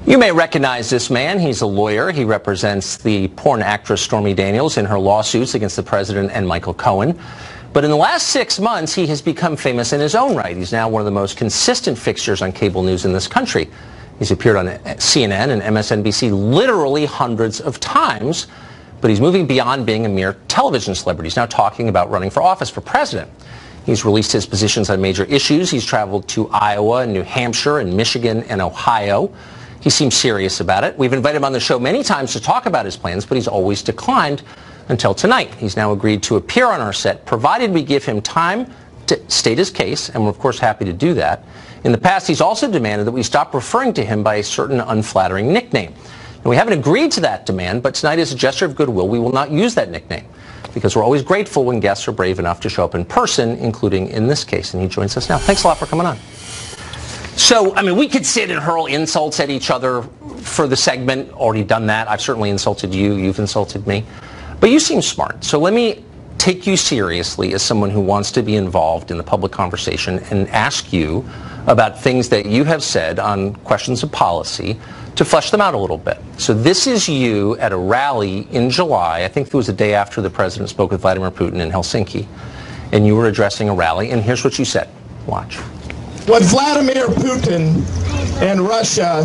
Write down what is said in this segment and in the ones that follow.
You may recognize this man. He's a lawyer. He represents the porn actress Stormy Daniels in her lawsuits against the president and Michael Cohen. But in the last 6 months, he has become famous in his own right. He's now one of the most consistent fixtures on cable news in this country. He's appeared on CNN and MSNBC literally hundreds of times, but he's moving beyond being a mere television celebrity. He's now talking about running for office for president. He's released his positions on major issues. He's traveled to Iowa and New Hampshire and Michigan and Ohio. He seems serious about it. We've invited him on the show many times to talk about his plans, but he's always declined until tonight. He's now agreed to appear on our set, provided we give him time to state his case, and we're of course happy to do that. In the past, he's also demanded that we stop referring to him by a certain unflattering nickname. And we haven't agreed to that demand, but tonight, as a gesture of goodwill, we will not use that nickname, because we're always grateful when guests are brave enough to show up in person, including in this case. And he joins us now. Thanks a lot for coming on. So, I mean, we could sit and hurl insults at each other for the segment. Already done that. I've certainly insulted you. You've insulted me. But you seem smart. So let me take you seriously as someone who wants to be involved in the public conversation and ask you about things that you have said on questions of policy to flesh them out a little bit. So this is you at a rally in July. I think it was the day after the president spoke with Vladimir Putin in Helsinki. And you were addressing a rally. And here's what you said. Watch. What Vladimir Putin and Russia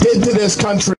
did to this country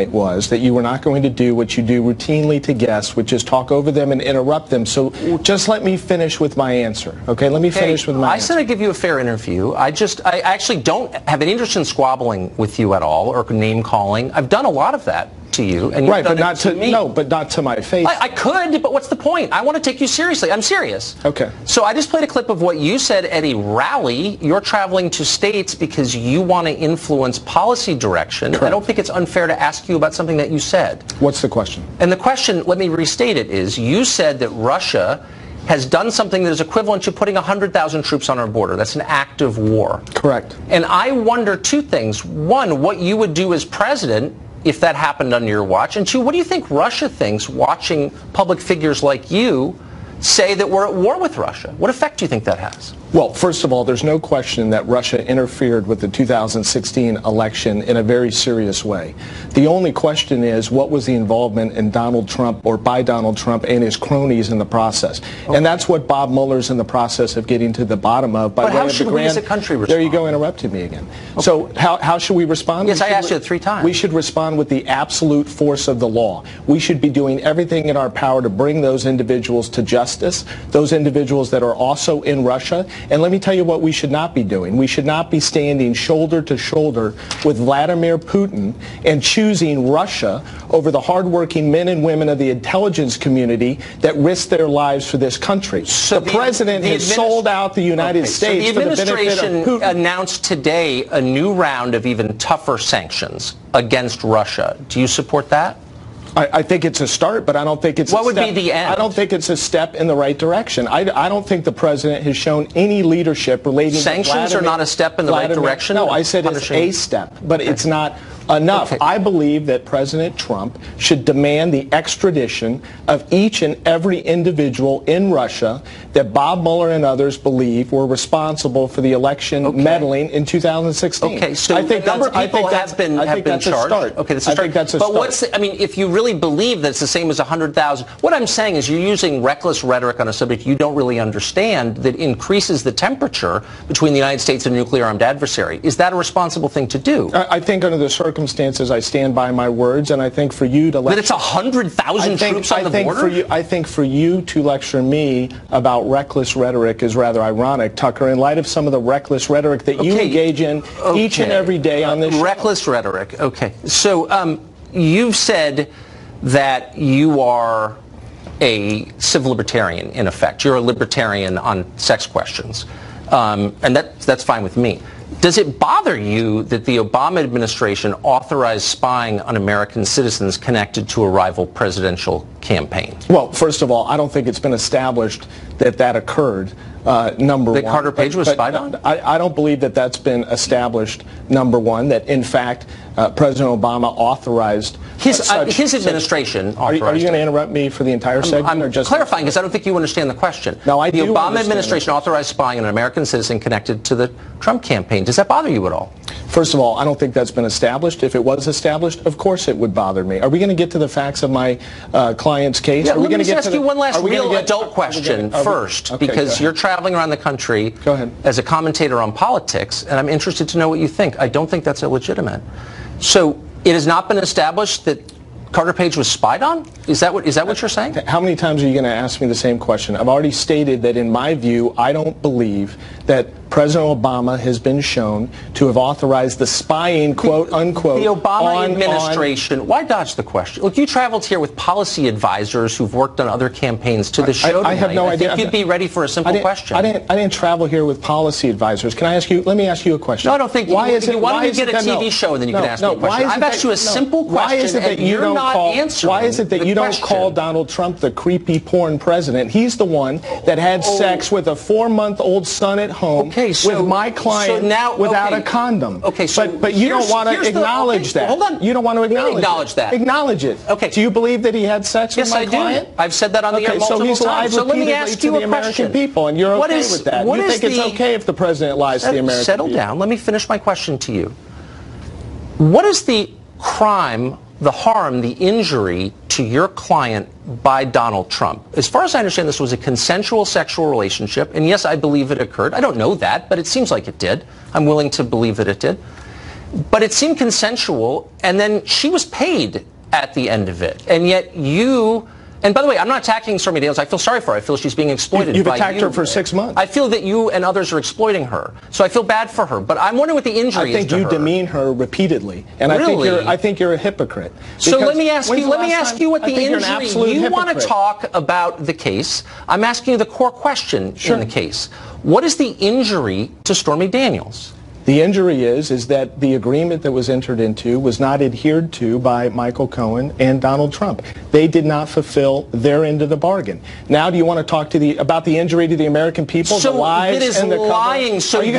was that you were not going to do what you do routinely to guests, which is talk over them and interrupt them. So just let me finish with my answer. Okay, let me finish with my answer. I said I'd give you a fair interview. I actually don't have any interest in squabbling with you at all or name calling. I've done a lot of that to you, and right, but not to me. No, but not to my face. I could, but what's the point? I want to take you seriously. I'm serious. Okay. So I just played a clip of what you said at a rally. You're traveling to states because you want to influence policy direction. Correct. I don't think it's unfair to ask you about something that you said. What's the question? And the question, let me restate it, is you said that Russia has done something that is equivalent to putting 100,000 troops on our border. That's an act of war. Correct. And I wonder two things. One, what you would do as president if that happened under your watch. And two, what do you think Russia thinks watching public figures like you say that we're at war with Russia? What effect do you think that has? Well, first of all, there's no question that Russia interfered with the 2016 election in a very serious way. The only question is, what was the involvement in Donald Trump or by Donald Trump and his cronies in the process? Okay. And that's what Bob Mueller's in the process of getting to the bottom of. But how should we as a country respond? There you go, interrupted me again. Okay. So how should we respond? Yes, I asked you 3 times. We should respond with the absolute force of the law. We should be doing everything in our power to bring those individuals to justice, those individuals that are also in Russia. And let me tell you what we should not be doing. We should not be standing shoulder to shoulder with Vladimir Putin and choosing Russia over the hardworking men and women of the intelligence community that risk their lives for this country. So the president has sold out the United States for the benefit of Putin. The administration announced today a new round of even tougher sanctions against Russia. Do you support that? I think it's a start, but I don't think it's what would be the end? I don't think it's a step in the right direction. I don't think the president has shown any leadership relating to sanctions are not a step in the right direction? No, I said it's a step, but it's not enough. Okay. I believe that President Trump should demand the extradition of each and every individual in Russia that Bob Mueller and others believe were responsible for the election meddling in 2016. Okay, so I think a number of people have been charged. Okay, that's a start. I think that's a start. But I mean, if you really believe that it's the same as 100,000, what I'm saying is you're using reckless rhetoric on a subject you don't really understand that increases the temperature between the United States and a nuclear-armed adversary. Is that a responsible thing to do? I think under the circumstances, I stand by my words, and I think for you to lecture... That it's 100,000 troops on the border? I think for you to lecture me about reckless rhetoric is rather ironic, Tucker, in light of some of the reckless rhetoric that you engage in each and every day on this show. Reckless rhetoric, okay. So you've said that you are a civil libertarian, in effect. You're a libertarian on sex questions, and that's fine with me. Does it bother you that the Obama administration authorized spying on American citizens connected to a rival presidential campaign? Well, first of all, I don't think it's been established that that occurred, number one. That Carter Page was spied on? I don't believe that that's been established, number one, that in fact President Obama authorized his administration authorized. Are you going to interrupt me for the entire segment? I'm or just clarifying because I don't think you understand the question. No, I do. The Obama administration authorized spying on an American citizen connected to the Trump campaign. Does that bother you at all? First of all, I don't think that's been established. If it was established, of course it would bother me. Are we going to get to the facts of my client's case? Yeah, are we let me just ask you one last real adult question first, because you're traveling around the country as a commentator on politics, and I'm interested to know what you think. I don't think that's illegitimate. So it has not been established that Carter Page was spied on? Is that what you're saying? How many times are you going to ask me the same question? I've already stated that in my view, I don't believe that President Obama has been shown to have authorized the spying, quote unquote. The Obama administration. Why dodge the question? Look, you traveled here with policy advisors who've worked on other campaigns to the show tonight. I have no idea. I think you'd be ready for a simple question. I didn't travel here with policy advisors. Can I ask you? Let me ask you a question. No, I don't think. Why don't you get a TV show and then you can ask me a question? I've asked you a simple question. Why is it that you don't answering? Why is it that you don't call Donald Trump the creepy porn president? He's the one that had sex with a 4-month-old son at home with my client without a condom. Okay, so but you don't want to acknowledge that. Hold on. You don't want to acknowledge that. Acknowledge it. Okay. Do you believe that he had sex with my client? Yes, I do. I've said that on the air multiple times. So let me ask you a question. People, and you're okay with that. You think it's okay if the president lies to the American people? Settle down. Let me finish my question to you. What is the crime, the harm, the injury to your client by Donald Trump? As far as I understand, this was a consensual sexual relationship, and yes, I believe it occurred. I don't know that, but it seems like it did. I'm willing to believe that it did. But it seemed consensual, and then she was paid at the end of it. And yet you... And by the way, I'm not attacking Stormy Daniels. I feel sorry for her. I feel she's being exploited. You've attacked her for 6 months. I feel that you and others are exploiting her. So I feel bad for her. But I'm wondering what the injury is to her. I think you demean her repeatedly. And I think you're a hypocrite. So let me ask you what the injury... You want to talk about the case. I'm asking you the core question in the case. What is the injury to Stormy Daniels? The injury is that the agreement that was entered into was not adhered to by Michael Cohen and Donald Trump. They did not fulfill their end of the bargain. Now, do you want to talk about the injury to the American people, the lies and the lying. So you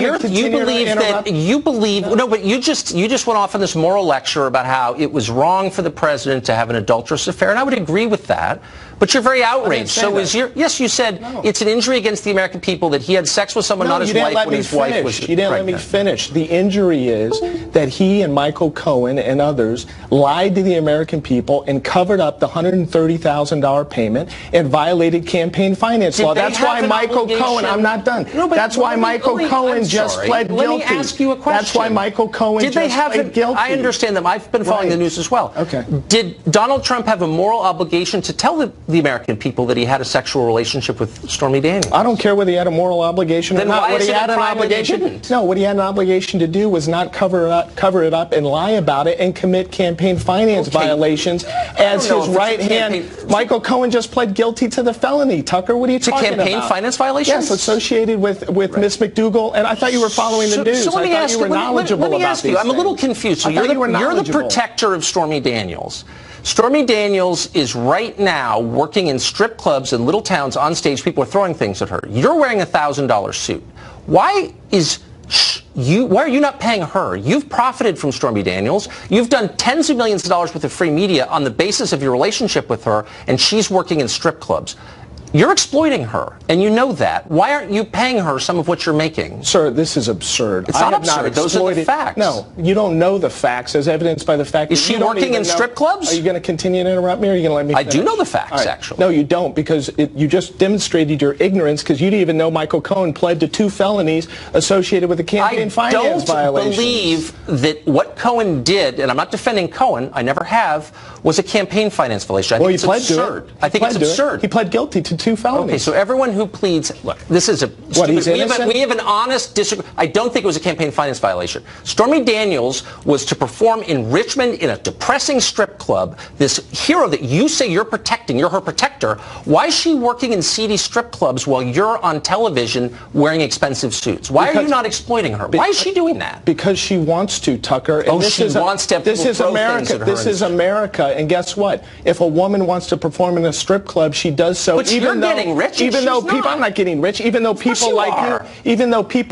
believe no, but you just went off on this moral lecture about how it was wrong for the president to have an adulterous affair, and I would agree with that. But you're very outraged. So yes, you said it's an injury against the American people that he had sex with someone, not his wife, when his wife was pregnant. You didn't let me finish. The injury is that he and Michael Cohen and others lied to the American people and covered up the $130,000 payment and violated campaign finance law. That's why Michael Cohen, I'm not done. That's why Michael Cohen just pled guilty. Let me ask you a question. That's why Michael Cohen just pled guilty. I understand them. I've been following the news as well. Okay. Did Donald Trump have a moral obligation to tell the American people that he had a sexual relationship with Stormy Daniels? I don't care whether he had a moral obligation or not. What he had an obligation? No, what he had an obligation to do was not cover it up and lie about it and commit campaign finance violations as his right hand. Michael Cohen just pled guilty to the felony. Tucker, what are you talking about? To campaign finance violations? Yes, associated with Miss McDougal. And I thought you were following the news. So let me ask you. Let me ask you. I'm a little confused. So you're the protector of Stormy Daniels. Stormy Daniels is right now working in strip clubs in little towns on stage. People are throwing things at her. You're wearing a $1,000 suit. Why are you not paying her? You've profited from Stormy Daniels. You've done tens of millions of dollars worth of free media on the basis of your relationship with her, and she's working in strip clubs. You're exploiting her, and you know that. Why aren't you paying her some of what you're making? Sir, this is absurd. It's not absurd. Those are the facts. No, you don't know the facts, as evidenced by the fact that you don't even know. Is she working in strip clubs? Are you going to continue to interrupt me, or are you going to let me finish? I do know the facts, actually. No, you don't, because you just demonstrated your ignorance, because you didn't even know Michael Cohen pled to 2 felonies associated with the campaign finance violations. I don't believe that what Cohen did, and I'm not defending Cohen, I never have, was a campaign finance violation. I think it's absurd. I think it's absurd. He pled guilty to 2 felonies. Okay, so everyone who pleads, look, this is a stupid, we have an honest disagreement. I don't think it was a campaign finance violation. Stormy Daniels was to perform in Richmond in a depressing strip club, this hero that you say you're protecting, you're her protector. Why is she working in seedy strip clubs while you're on television wearing expensive suits? Why are you not exploiting her? Why is she doing that? Because she wants to, Tucker. And this is America. This is America. And guess what? If a woman wants to perform in a strip club, she does so. But you're You're getting rich. Even though people, I'm not getting rich. Even though people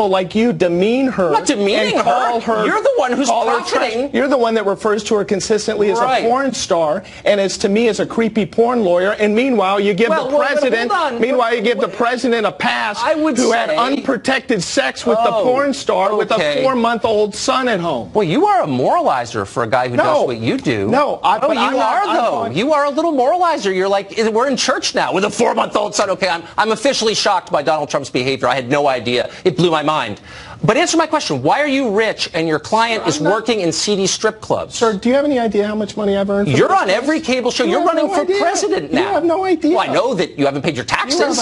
like you demean her. I'm not demeaning and call her. You're the one who's profiting. You're the one that refers to her consistently as a porn star, and as to me as a creepy porn lawyer. And meanwhile, you give the president. Meanwhile, you give the president a pass who had unprotected sex with the porn star with a 4-month-old son at home. Well, you are a moralizer for a guy who does what you do. No, but you are though. You are a little moralizer. You're like, we're in church now with a 4-month-old son. Okay, I'm officially shocked by Donald Trump's behavior. I had no idea. It blew my mind. But answer my question. Why are you rich and your client is working in seedy strip clubs? Sir, do you have any idea how much money I've earned? You're on every cable show. You're running for president now. You have no idea. Well, I know that you haven't paid your taxes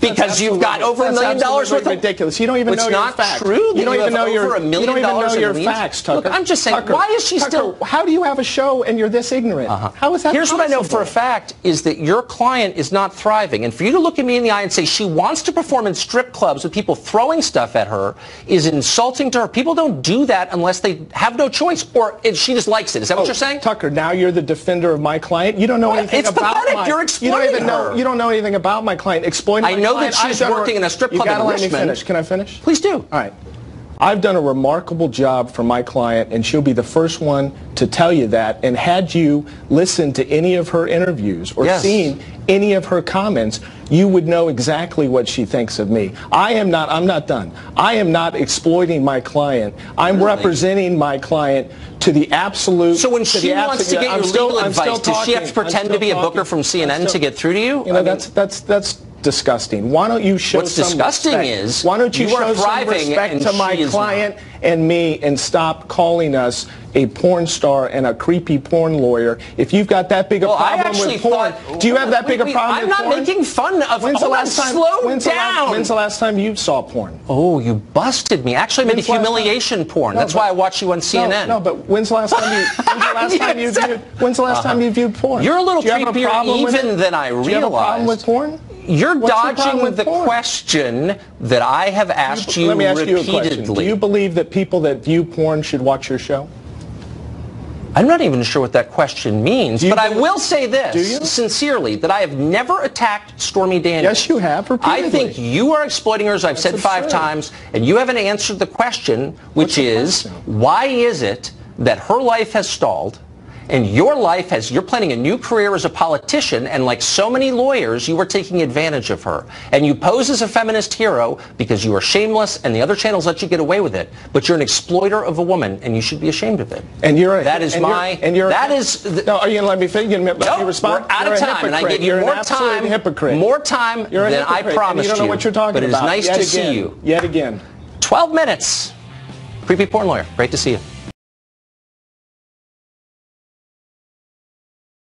because you've got over $1 million worth of ridiculous. You don't even know your facts. It's not true. You don't even know over $1 million your facts, Tucker. Look, I'm just saying, why is she still? How do you have a show and you're this ignorant? How is that Here's possible? what I know for a fact is that your client is not thriving. And for you to look at me in the eye and say she wants to perform in strip clubs with people throwing stuff at her is insulting to her. People don't do that unless they have no choice, or she just likes it. Is that what you're saying? Tucker, now you're the defender of my client. You don't know anything about my. You're exploiting her. You don't know anything about my client. Explain. I know that she's working in a strip club in Richmond. Let me finish. Can I finish? Please do. All right. I've done a remarkable job for my client, and she'll be the first one to tell you that. And had you listened to any of her interviews or seen any of her comments, you would know exactly what she thinks of me. I'm not done. I am not exploiting my client. I'm representing my client to the absolute. So when she wants to get your legal advice, does she have to pretend to be a booker from CNN to get through to you? You know, that's disgusting. Why don't you show some respect? What's disgusting is why don't you show some respect to my client and me and stop calling us a porn star and a creepy porn lawyer? If you've got that big a problem with porn, do you have that big a problem with porn? I'm not making fun of. When's the last time? Slow down. When's the last time you saw porn? Oh, you busted me. Actually, I made humiliation porn. That's why I watch you on CNN. No, but when's the last time you? When's the last time you viewed porn? You're a little creepier even than I realized. Do you have a problem with porn? You're dodging the question that I have asked you repeatedly. Let me ask you a question. Do you believe that people that view porn should watch your show? I'm not even sure what that question means, but I will say this sincerely, that I have never attacked Stormy Daniels. Yes, you have, repeatedly. I think you are exploiting her, as I've said 5 times, and you haven't answered the question, which is, why is it that her life has stalled, and your life you're planning a new career as a politician, and like so many lawyers, you are taking advantage of her. And you pose as a feminist hero because you are shameless and the other channels let you get away with it. But you're an exploiter of a woman, and you should be ashamed of it. And you're that is my. That is. No, are you going to let me finish? You're going to let me respond? We're out of time, and I give you more time. More time than I promised you. You don't know what you're talking about. But it's nice to see you. Yet again. 12 minutes. Creepy porn lawyer. Great to see you.